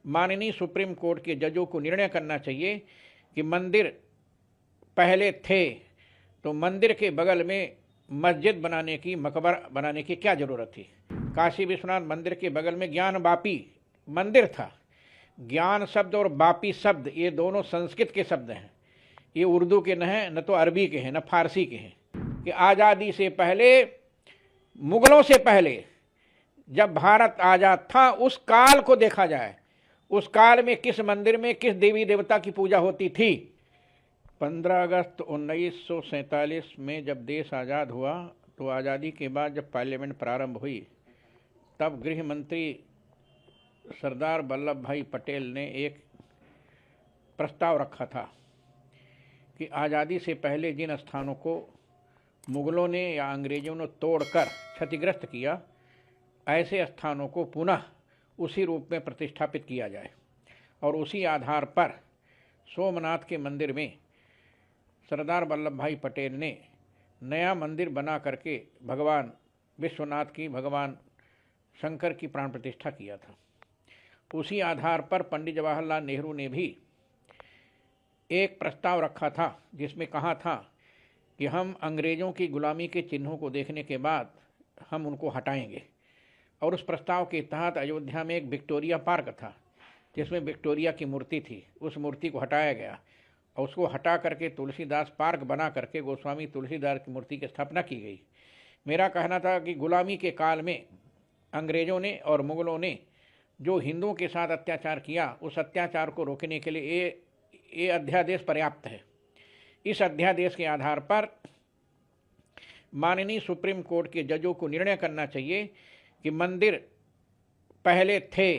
माननीय supreme court के जजों को निर्णय करना चाहिए कि मंदिर पहले थे तो मंदिर के बगल में मस्जिद बनाने की, मकबरा बनाने की क्या ज़रूरत थी। काशी विश्वनाथ मंदिर के बगल में ज्ञान वापी मंदिर था। ज्ञान शब्द और वापी शब्द ये दोनों संस्कृत के शब्द हैं, ये उर्दू के न हैं, न तो अरबी के हैं, न फारसी के हैं। कि आज़ादी से पहले, मुगलों से पहले जब भारत आज़ाद था उस काल को देखा जाए, उस काल में किस मंदिर में किस देवी देवता की पूजा होती थी। 15 अगस्त 1947 में जब देश आज़ाद हुआ तो आज़ादी के बाद जब पार्लियामेंट प्रारंभ हुई तब गृह मंत्री सरदार वल्लभ भाई पटेल ने एक प्रस्ताव रखा था कि आज़ादी से पहले जिन स्थानों को मुगलों ने या अंग्रेज़ों ने तोड़कर क्षतिग्रस्त किया, ऐसे स्थानों को पुनः उसी रूप में प्रतिष्ठापित किया जाए। और उसी आधार पर सोमनाथ के मंदिर में सरदार वल्लभ भाई पटेल ने नया मंदिर बना करके भगवान विश्वनाथ की, भगवान शंकर की प्राण प्रतिष्ठा किया था। उसी आधार पर पंडित जवाहरलाल नेहरू ने भी एक प्रस्ताव रखा था जिसमें कहा था कि हम अंग्रेज़ों की गुलामी के चिन्हों को देखने के बाद हम उनको हटाएंगे। और उस प्रस्ताव के तहत अयोध्या में एक विक्टोरिया पार्क था जिसमें विक्टोरिया की मूर्ति थी, उस मूर्ति को हटाया गया और उसको हटा करके तुलसीदास पार्क बना करके गोस्वामी तुलसीदास की मूर्ति की स्थापना की गई। मेरा कहना था कि गुलामी के काल में अंग्रेज़ों ने और मुग़लों ने जो हिंदुओं के साथ अत्याचार किया, उस अत्याचार को रोकने के लिए ये अध्यादेश पर्याप्त है। इस अध्यादेश के आधार पर माननीय सुप्रीम कोर्ट के जजों को निर्णय करना चाहिए कि मंदिर पहले थे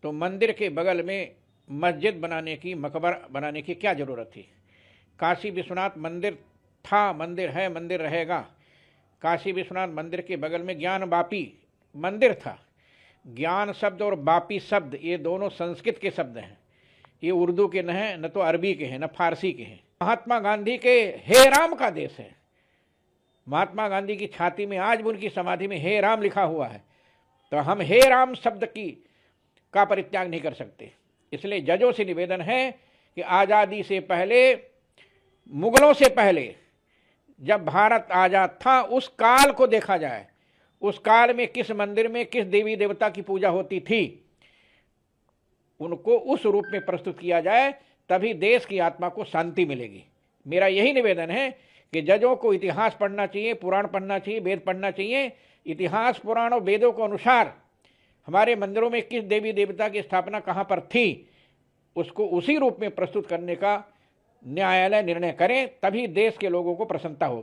तो मंदिर के बगल में मस्जिद बनाने की, मकबरा बनाने की क्या ज़रूरत थी। काशी विश्वनाथ मंदिर था, मंदिर है, मंदिर रहेगा। काशी विश्वनाथ मंदिर के बगल में ज्ञान वापी मंदिर था। ज्ञान शब्द और वापी शब्द ये दोनों संस्कृत के शब्द हैं, ये उर्दू के न हैं, न तो अरबी के हैं, न फारसी के हैं। महात्मा गांधी के हे राम का देश है। महात्मा गांधी की छाती में आज भी उनकी समाधि में हे राम लिखा हुआ है, तो हम हे राम शब्द का परित्याग नहीं कर सकते। इसलिए जजों से निवेदन है कि आज़ादी से पहले, मुगलों से पहले जब भारत आज़ाद था उस काल को देखा जाए, उस काल में किस मंदिर में किस देवी देवता की पूजा होती थी, उनको उस रूप में प्रस्तुत किया जाए, तभी देश की आत्मा को शांति मिलेगी। मेरा यही निवेदन है कि जजों को इतिहास पढ़ना चाहिए, पुराण पढ़ना चाहिए, वेद पढ़ना चाहिए। इतिहास, पुराण और वेदों के अनुसार हमारे मंदिरों में किस देवी देवता की स्थापना कहाँ पर थी, उसको उसी रूप में प्रस्तुत करने का न्यायालय निर्णय करे, तभी देश के लोगों को प्रसन्नता होगी।